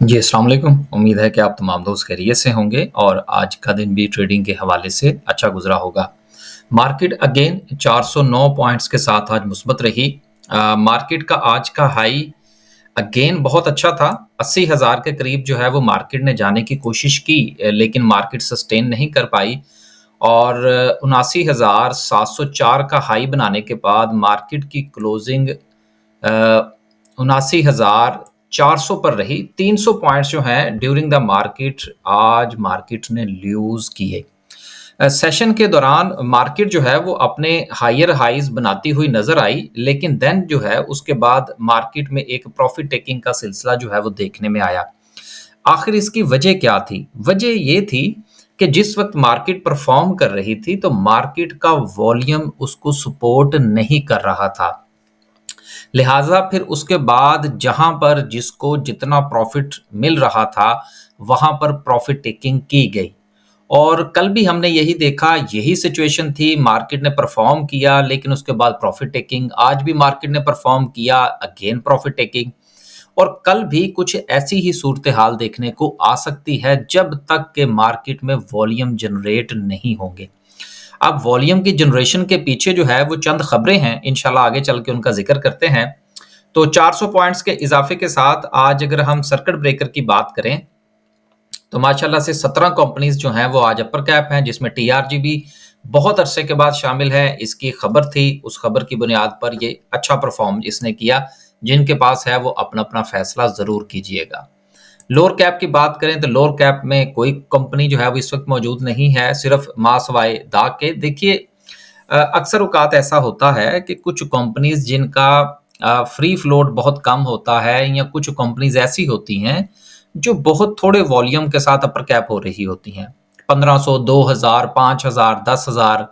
जी, अस्सलाम वालेकुम। उम्मीद है कि आप तमाम दोस्त खैरियत से होंगे और आज का दिन भी ट्रेडिंग के हवाले से अच्छा गुज़रा होगा। मार्केट अगेन 409 पॉइंट्स के साथ आज मुस्बत रही। मार्केट का आज का हाई अगेन बहुत अच्छा था। 80,000 के करीब जो है वो मार्केट ने जाने की कोशिश की, लेकिन मार्केट सस्टेन नहीं कर पाई और 79,704 का हाई बनाने के बाद मार्केट की क्लोजिंग 79,400 पर रही। 300 पॉइंट्स जो हैं ड्यूरिंग द मार्केट आज मार्केट ने लूज़ किए। सेशन के दौरान मार्केट जो है वो अपने हायर हाइज बनाती हुई नज़र आई, लेकिन देन जो है उसके बाद मार्केट में एक प्रॉफिट टेकिंग का सिलसिला जो है वो देखने में आया। आखिर इसकी वजह क्या थी? वजह ये थी कि जिस वक़्त मार्केट परफ़ॉर्म कर रही थी तो मार्केट का वॉल्यूम उसको सपोर्ट नहीं कर रहा था। लिहाजा फिर उसके बाद जहाँ पर जिसको जितना प्रॉफ़िट मिल रहा था, वहाँ पर प्रॉफ़िट टेकिंग की गई। और कल भी हमने यही देखा, यही सिचुएशन थी, मार्केट ने परफ़ॉर्म किया लेकिन उसके बाद प्रॉफ़िट टेकिंग, आज भी मार्केट ने परफ़ॉर्म किया, अगेन प्रॉफ़िट टेकिंग और कल भी कुछ ऐसी ही सूरत-ए-हाल देखने को आ सकती है जब तक के मार्केट में वॉल्यूम जनरेट नहीं होंगे। अब वॉल्यूम की जनरेशन के पीछे जो है वो चंद खबरें हैं, इंशाल्लाह आगे चल के उनका ज़िक्र करते हैं। तो 400 पॉइंट्स के इज़ाफ़े के साथ आज अगर हम सर्किट ब्रेकर की बात करें, तो माशाल्लाह से 17 कंपनीज़ जो हैं वो आज अपर कैप हैं, जिसमें टीआरजी भी बहुत अरसे के बाद शामिल है। इसकी खबर थी, उस खबर की बुनियाद पर ये अच्छा परफ़ॉर्म इसने किया। जिनके पास है वो अपना-अपना फ़ैसला ज़रूर कीजिएगा। लोअर कैप की बात करें तो लोअर कैप में कोई कंपनी जो है वो इस वक़्त मौजूद नहीं है, सिर्फ़ माँ सवाए दाग के। देखिए अक्सर औक़ात ऐसा होता है कि कुछ कंपनीज़ जिनका फ्री फ्लोट बहुत कम होता है या कुछ कंपनीज़ ऐसी होती हैं, जो बहुत थोड़े वॉल्यूम के साथ अपर कैप हो रही होती हैं। 1500, 2000, 5000, 10,000,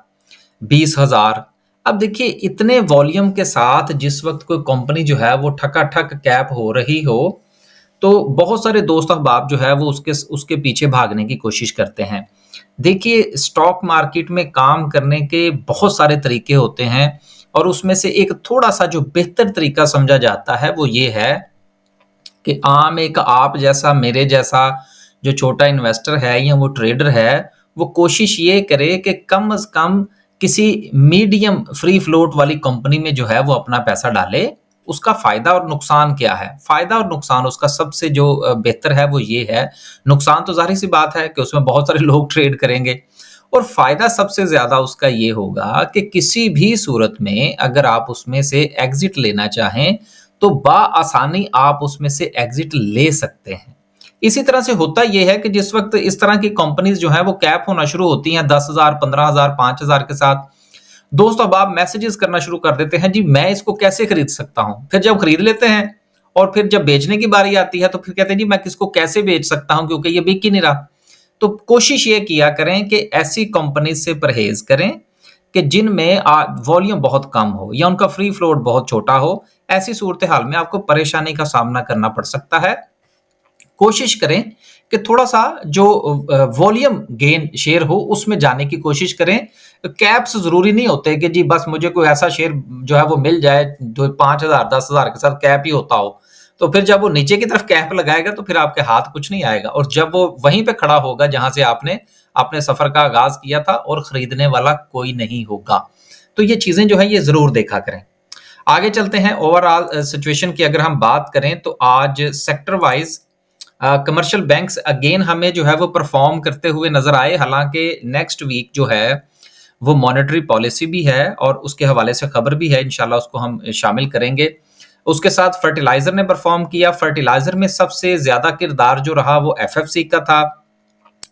20,000। अब देखिए इतने वॉल्यूम के साथ जिस वक़्त कोई कंपनी जो है वो ठका-ठक कैप हो रही हो, तो बहुत सारे दोस्त अहबाब जो है वो उसके पीछे भागने की कोशिश करते हैं। देखिए स्टॉक मार्केट में काम करने के बहुत सारे तरीके होते हैं और उसमें से एक थोड़ा-सा जो बेहतर तरीका समझा जाता है वो ये है कि आम एक आप जैसा, मेरे जैसा जो छोटा इन्वेस्टर है या वो ट्रेडर है, वो कोशिश ये करे कि कम से कम किसी मीडियम फ्री फ्लोट वाली कंपनी में जो है वो अपना पैसा डाले। उसका फ़ायदा और नुकसान क्या है? फ़ायदा और नुकसान उसका सबसे जो बेहतर है वो ये है, नुकसान तो ज़ाहिर-सी बात है कि उसमें बहुत सारे लोग ट्रेड करेंगे और फ़ायदा सबसे ज़्यादा उसका ये होगा कि किसी भी सूरत में अगर आप उसमें से एग्ज़िट लेना चाहें, तो बआसानी आप उसमें से एग्ज़िट ले सकते हैं। इसी तरह से होता ये है कि जिस वक़्त इस तरह की कंपनीज़ जो हैं वो कैप होना शुरू होती हैं 10,000, 15,000, 5,000 के साथ, दोस्त अहबाब मैसेजेस करना शुरू कर देते हैं, जी मैं इसको कैसे खरीद सकता हूँ? फिर जब खरीद लेते हैं और फिर जब बेचने की बारी आती है तो फिर कहते हैं जी मैं किसको कैसे बेच सकता हूँ क्योंकि ये बिक ही नहीं रहा। तो कोशिश ये किया करें कि ऐसी कंपनीज़ से परहेज़ करें कि जिनमें वॉल्यूम बहुत कम हो या उनका फ्री फ्लोट बहुत छोटा हो। ऐसी सूरत-ए-हाल में आपको परेशानी का सामना करना पड़ सकता है। कोशिश करें कि थोड़ा-सा जो वॉल्यूम गेन शेयर हो उसमें जाने की कोशिश करें। कैप्स ज़रूरी नहीं होते कि जी बस मुझे कोई ऐसा शेयर जो है वो मिल जाए जो 5,000 10,000 के साथ कैप ही होता हो। तो फिर जब वो नीचे की तरफ कैप लगाएगा तो फिर आपके हाथ कुछ नहीं आएगा और जब वो वहीं पे खड़ा होगा जहाँ से आपने अपने सफ़र का आगाज़ किया था और खरीदने वाला कोई नहीं होगा। तो ये चीज़ें जो हैं ये ज़रूर देखा करें। आगे चलते हैं ओवरऑल सिचुएशन की अगर हम बात करें तो आज sector wise commercial banks again हमें जो है वो परफ़ॉर्म करते हुए नज़र आए। हालाँकि नेक्स्ट वीक जो है वो मॉनेटरी पॉलिसी भी है और उसके हवाले से खबर भी है, इंशाल्लाह उसको हम शामिल करेंगे। उसके साथ फर्टिलाइज़र ने परफ़ॉर्म किया। फर्टिलाइज़र में सबसे ज़्यादा किरदार जो रहा वो एफएफसी का था,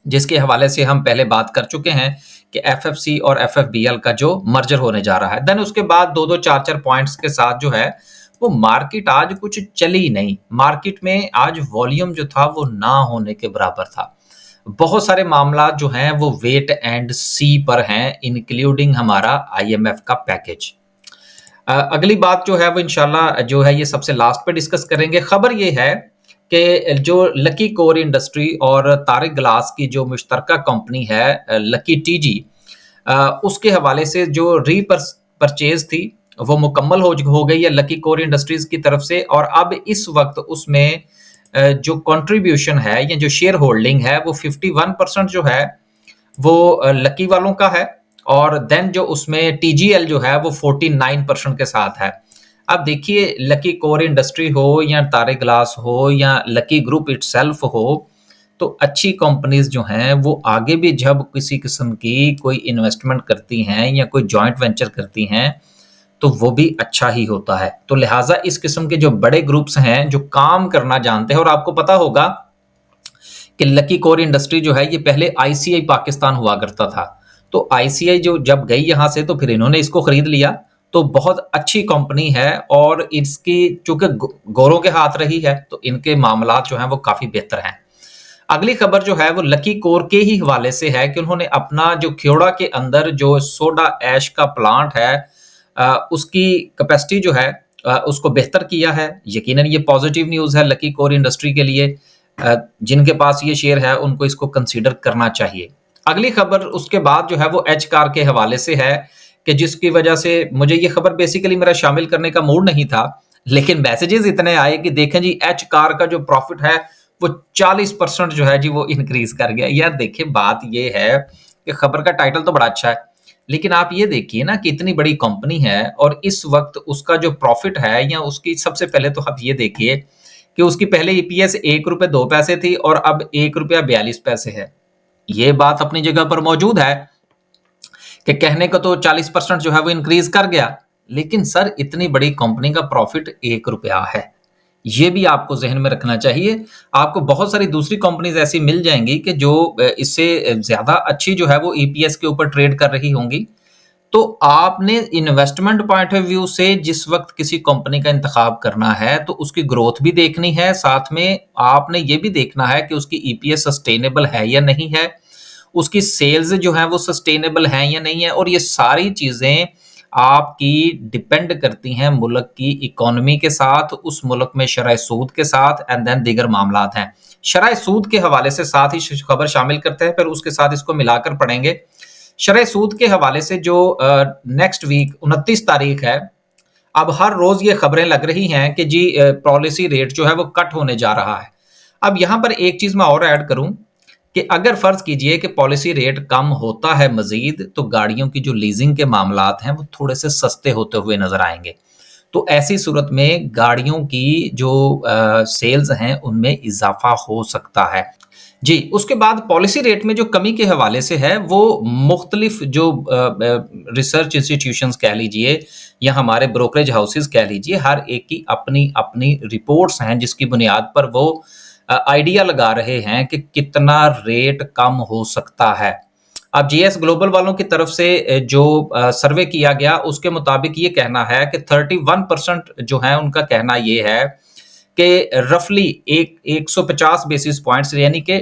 जिसके हवाले से हम पहले बात कर चुके हैं कि एफएफसी और एफएफबीएल का जो मर्जर होने जा रहा है। देन उसके बाद 2-2 4-4 पॉइंट्स के साथ जो है वो मार्केट आज कुछ चली नहीं। मार्केट में आज वॉल्यूम जो था वो ना होने के बराबर था। बहुत सारे मामला जो हैं वो वेट एंड सी पर हैं, इंक्लूडिंग हमारा आईएमएफ का पैकेज। अगली बात जो है वो इंशाल्लाह जो है ये सबसे लास्ट पे डिस्कस करेंगे। खबर ये है कि जो लकी कोर इंडस्ट्री और तारिक ग्लास की जो मुश्तरका कंपनी है लकी टीजी, उसके हवाले से जो परचेज थी वो मुकम्मल हो गई है लकी कोर इंडस्ट्रीज की तरफ से और अब इस वक्त उसमें जो कंट्रीब्यूशन है या जो शेयर होल्डिंग है वो 51% जो है वो लकी वालों का है, और देन जो उसमें टीजीएल जो है वो 49% के साथ है। अब देखिए, लकी कोर इंडस्ट्री हो या तारे ग्लास हो या लकी ग्रुप इटसेल्फ हो, तो अच्छी कंपनीज जो हैं वो आगे भी जब किसी किस्म की कोई इन्वेस्टमेंट करती हैं या कोई जॉइंट वेंचर करती हैं, तो वो भी अच्छा ही होता है। तो लिहाजा इस किस्म के जो बड़े ग्रुप्स हैं जो काम करना जानते हैं, और आपको पता होगा कि लकी कोर इंडस्ट्री जो है ये पहले आईसीआई पाकिस्तान हुआ करता था। तो आईसीआई जो जब गई यहाँ से, तो फिर इन्होंने इसको खरीद लिया। तो बहुत अच्छी कंपनी है, और इसकी चूंकि गोरों के हाथ रही है तो इनके मामलात जो हैं वो काफी बेहतर हैं। अगली खबर जो है वो लकी कोर के ही हवाले से है कि उन्होंने अपना जो ख्योड़ा के अंदर जो सोडा ऐश का प्लांट है, उसकी कैपेसिटी जो है उसको बेहतर किया है। यकीनन ये पॉजिटिव न्यूज़ है लकी कोर इंडस्ट्री के लिए। जिनके पास ये शेयर है उनको इसको कंसीडर करना चाहिए। अगली खबर उसके बाद जो है वो एच कार के हवाले से है, कि जिसकी वजह से मुझे ये खबर बेसिकली मेरा शामिल करने का मूड नहीं था, लेकिन मैसेजेस इतने आए कि देखें जी, एच कार का जो प्रॉफिट है वो 40% जो है जी वो इंक्रीज कर गया। यार देखिए, बात ये है कि खबर का टाइटल तो बड़ा अच्छा है, लेकिन आप ये देखिए ना कि इतनी बड़ी कंपनी है और इस वक्त उसका जो प्रॉफिट है, या उसकी सबसे पहले तो आप ये देखिए कि उसकी पहले ईपीएस 1 रुपए 2 पैसे थी और अब 1 रुपया 42 पैसे है। ये बात अपनी जगह पर मौजूद है कि कहने को तो 40% जो है वो इंक्रीज कर गया, लेकिन सर इतनी बड़ी कंपनी का प्रॉफिट 1 रुपया है। ये भी आपको ज़हन में रखना चाहिए। आपको बहुत सारी दूसरी कंपनीज़ ऐसी मिल जाएँगी कि जो इससे ज़्यादा अच्छी जो है वो ईपीएस के ऊपर ट्रेड कर रही होंगी। तो आपने इन्वेस्टमेंट पॉइंट ऑफ व्यू से जिस वक़्त किसी कंपनी का इंतखाब करना है, तो उसकी ग्रोथ भी देखनी है, साथ में आपने ये भी देखना है कि उसकी ईपीएस सस्टेनेबल है या नहीं है, उसकी सेल्स जो हैं वो सस्टेनेबल हैं या नहीं है, और ये सारी चीज़ें आपकी डिपेंड करती हैं मुल्क की इकोनॉमी के साथ, उस मुल्क में शरह सूद के साथ, एंड देन दीगर मामलात हैं। शरह सूद के हवाले से साथ ही खबर शामिल करते हैं, फिर उसके साथ इसको मिलाकर पढ़ेंगे। शरह सूद के हवाले से जो नेक्स्ट वीक 29 तारीख है, अब हर रोज़ ये खबरें लग रही हैं कि जी पॉलिसी रेट जो है वो कट होने जा रहा है। अब यहाँ पर एक चीज़ मैं और ऐड करूँ कि अगर फ़र्ज़ कीजिए कि पॉलिसी रेट कम होता है मज़ीद, तो गाड़ियों की जो लीज़िंग के मामलात हैं वो थोड़े से सस्ते होते हुए नज़र आएँगे। तो ऐसी सूरत में गाड़ियों की जो सेल्स हैं उनमें इज़ाफ़ा हो सकता है। जी, उसके बाद पॉलिसी रेट में जो कमी के हवाले से है, वो मुख्तलिफ जो रिसर्च इंस्टीट्यूशंस कह लीजिए या हमारे ब्रोकरेज हाउसेस कह लीजिए, हर एक की अपनी-अपनी रिपोर्ट्स हैं जिसकी बुनियाद पर वो आइडिया लगा रहे हैं कि कितना रेट कम हो सकता है। अब जीएस ग्लोबल वालों की तरफ से जो सर्वे किया गया उसके मुताबिक ये कहना है कि 31% जो है उनका कहना ये है कि रफली 150 बेसिस पॉइंट्स यानी कि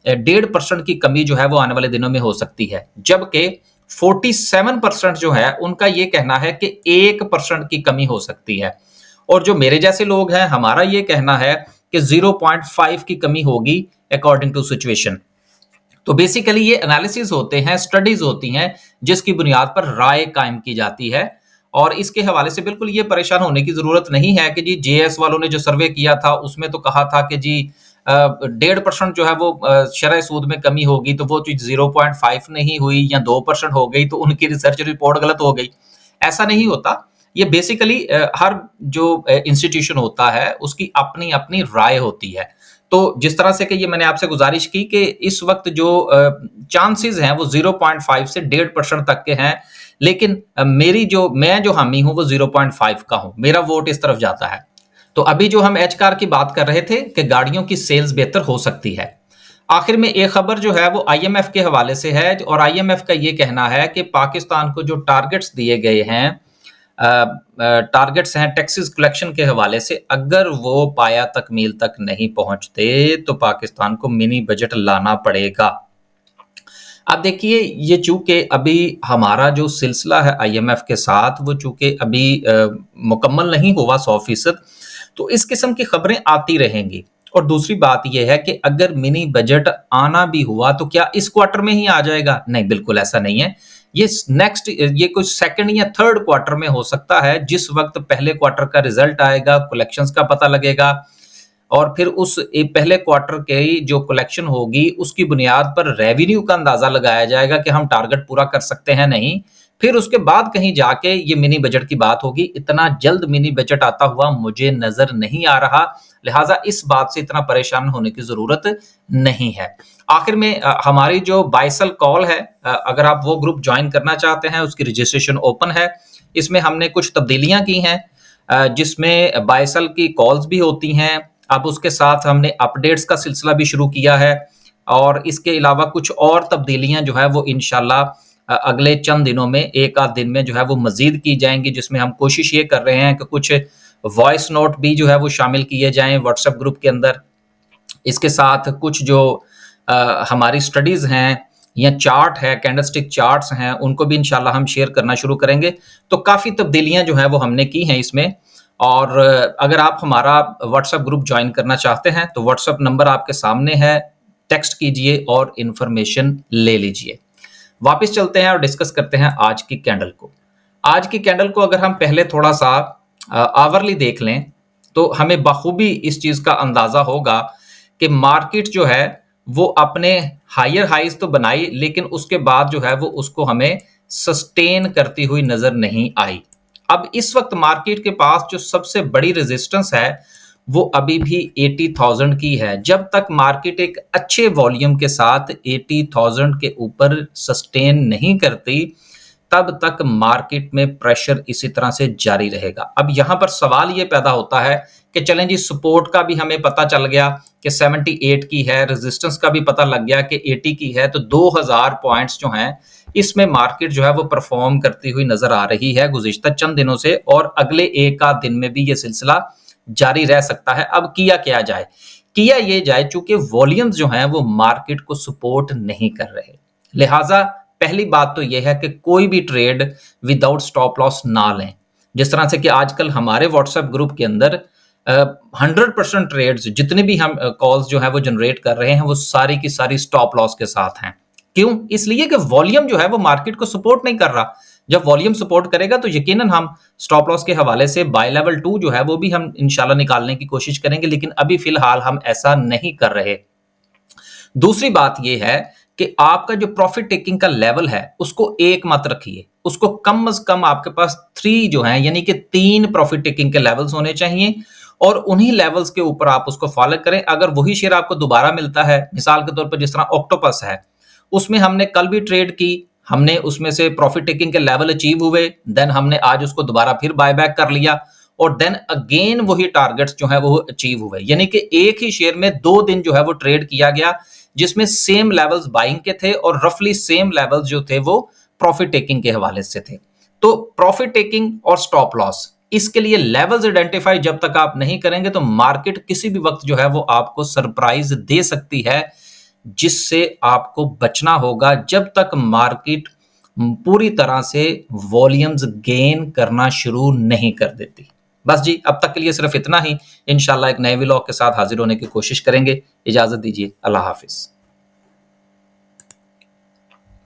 1.5% की कमी जो है वो आने वाले दिनों में हो सकती है, जबकि 47% जो है उनका ये कहना है कि 1% की कमी हो सकती है, और जो मेरे जैसे लोग हैं हमारा ये कहना है कि 0.5 की कमी होगी अकॉर्डिंग टू सिचुएशन। तो बेसिकली ये एनालिसिस होते हैं, स्टडीज होती हैं जिसकी बुनियाद पर राय कायम की जाती है, और इसके हवाले से बिल्कुल ये परेशान होने की जरूरत नहीं है कि जी जेएस वालों ने जो सर्वे किया था उसमें तो कहा था कि जी 1.5% जो है वो शरह सूद में कमी होगी, तो वो चीज 0.5 नहीं हुई या 2% हो गई तो उनकी रिसर्च रिपोर्ट गलत हो गई। ऐसा नहीं होता। ये बेसिकली हर जो इंस्टीट्यूशन होता है उसकी अपनी अपनी राय होती है। तो जिस तरह से कि ये मैंने आपसे गुजारिश की कि इस वक्त जो चांसेस हैं वो 0.5 से 1.5% तक के हैं, लेकिन मैं जो हामी हूं वो 0.5 का हूं, मेरा वोट इस तरफ जाता है। तो अभी जो हम एच कार की बात कर रहे थे कि गाड़ियों की सेल्स बेहतर हो सकती है। आखिर में एक खबर जो है वो आईएमएफ के हवाले से है, और आईएमएफ का ये कहना है कि पाकिस्तान को जो टारगेट्स दिए गए हैं, टारगेट्स हैं टैक्सेस कलेक्शन के हवाले से, अगर वो पाया तकमील तक नहीं पहुंचते तो पाकिस्तान को मिनी बजट लाना पड़ेगा। अब देखिए, ये चूंकि अभी हमारा जो सिलसिला है आईएमएफ के साथ वो चूंकि अभी मुकम्मल नहीं हुआ 100%, तो इस किस्म की खबरें आती रहेंगी। और दूसरी बात यह है कि अगर मिनी बजट आना भी हुआ तो क्या इस क्वार्टर में ही आ जाएगा? नहीं, बिल्कुल ऐसा नहीं है। ये कुछ सेकंड या थर्ड क्वार्टर में हो सकता है, जिस वक्त पहले क्वार्टर का रिजल्ट आएगा, कलेक्शंस का पता लगेगा, और फिर उस पहले क्वार्टर की जो कलेक्शन होगी उसकी बुनियाद पर रेवेन्यू का अंदाज़ा लगाया जाएगा कि हम टारगेट पूरा कर सकते हैं नहीं। फिर उसके बाद कहीं जाके ये मिनी बजट की बात होगी। इतना जल्द मिनी बजट आता हुआ मुझे नज़र नहीं आ रहा, लिहाज़ा इस बात से इतना परेशान होने की ज़रूरत नहीं है। आखिर में हमारी जो बाय सेल कॉल है, अगर आप वो ग्रुप जॉइन करना चाहते हैं उसकी रजिस्ट्रेशन ओपन है। इसमें हमने कुछ तब्दीलियाँ की हैं, जिसमें बाय सेल की कॉल्स भी होती हैं। अब उसके साथ हमने अपडेट्स का सिलसिला भी शुरू किया है और इसके अलावा कुछ और तब्दीलियाँ जो है वो इंशाल्लाह अगले चंद दिनों में, 1 आध दिन में जो है वो मज़ीद की जाएँगी, जिसमें हम कोशिश ये कर रहे हैं कि कुछ वॉइस नोट भी जो है वो शामिल किए जाएँ व्हाट्सएप ग्रुप के अंदर। इसके साथ कुछ जो हमारी स्टडीज़ हैं या चार्ट है, कैंडलस्टिक चार्ट्स हैं, उनको भी इंशाल्लाह हम शेयर करना शुरू करेंगे। तो काफ़ी तब्दीलियाँ जो हैं वो हमने की हैं इसमें। और अगर आप हमारा व्हाट्सएप ग्रुप जॉइन करना चाहते हैं तो व्हाट्सएप नंबर आपके सामने है, टेक्स्ट कीजिए और इन्फॉर्मेशन ले लीजिए। वापस चलते हैं और डिस्कस करते हैं आज की कैंडल को। आज की कैंडल को अगर हम पहले थोड़ा-सा आवरली देख लें, तो हमें बखूबी इस चीज़ का अंदाज़ा होगा कि मार्केट जो है वो अपने हायर हाइज़ तो बनाई, लेकिन उसके बाद जो है वो उसको हमें सस्टेन करती हुई नज़र नहीं आई। अब इस वक़्त मार्केट के पास जो सबसे बड़ी रेज़िस्टेंस है, वो अभी भी 80,000 की है। जब तक मार्केट एक अच्छे वॉल्यूम के साथ 80,000 के ऊपर सस्टेन नहीं करती, तब तक मार्केट में प्रेशर इसी तरह से जारी रहेगा। अब यहाँ पर सवाल ये पैदा होता है कि चलें जी, सपोर्ट का भी हमें पता चल गया कि 78 की है, रेजिस्टेंस का भी पता लग गया कि 80 की है, तो 2000 पॉइंट्स जो हैं इसमें मार्केट जो है वो परफॉर्म करती हुई नजर आ रही है गुज़िश्ता चंद दिनों से, और अगले एक आध दिन में भी ये सिलसिला जारी रह सकता है। अब किया क्या जाए? किया ये जाए, चूंकि वॉल्यूम्स जो हैं वो मार्केट को सपोर्ट नहीं कर रहे, लिहाजा पहली बात तो यह है कि कोई भी ट्रेड विदाउट स्टॉप लॉस ना लें। जिस तरह से कि आजकल हमारे व्हाट्सएप ग्रुप के अंदर 100% ट्रेड्स, जितने भी हम कॉल्स जो है वो जनरेट कर रहे हैं, वो सारी की सारी स्टॉप लॉस के साथ हैं। क्यों? इसलिए कि वॉल्यूम जो है वो मार्केट को सपोर्ट नहीं कर रहा। जब वॉल्यूम सपोर्ट करेगा तो यकीनन हम स्टॉप लॉस के हवाले से बाय लेवल 2 जो है वो भी हम इंशाल्लाह निकालने की कोशिश करेंगे, लेकिन अभी फिलहाल हम ऐसा नहीं कर रहे। दूसरी बात ये है कि आपका जो प्रॉफिट टेकिंग का लेवल है उसको 1 मत रखिए, उसको कम से कम आपके पास 3 जो हैं, यानी कि 3 प्रॉफिट टेकिंग के लेवल्स होने चाहिए और उन्हीं लेवल्स के ऊपर आप उसको फॉलो करें। अगर वही शेयर आपको दोबारा मिलता है, मिसाल के तौर पर जिस तरह ऑक्टोपस है, उसमें हमने कल भी ट्रेड की, हमने उसमें से प्रॉफिट टेकिंग के लेवल अचीव हुए, देन हमने आज उसको दोबारा फिर बाय बैक कर लिया और देन अगेन वही टारगेट्स जो है वो अचीव हुए। यानी कि एक ही शेयर में 2 दिन जो है वो ट्रेड किया गया, जिसमें सेम लेवल्स बाइंग के थे और रफली सेम लेवल्स जो थे वो प्रॉफिट टेकिंग के हवाले से थे। तो प्रॉफिट टेकिंग और स्टॉप लॉस, इसके लिए लेवल्स आइडेंटिफाई जब तक आप नहीं करेंगे तो मार्केट किसी भी वक्त जो है वो आपको सरप्राइज दे सकती है, जिससे आपको बचना होगा जब तक मार्केट पूरी तरह से वॉल्यूम्स गेन करना शुरू नहीं कर देती। बस जी, अब तक के लिए सिर्फ इतना ही। इंशाल्लाह एक नए व्लॉग के साथ हाजिर होने की कोशिश करेंगे। इजाजत दीजिए। अल्लाह हाफिज।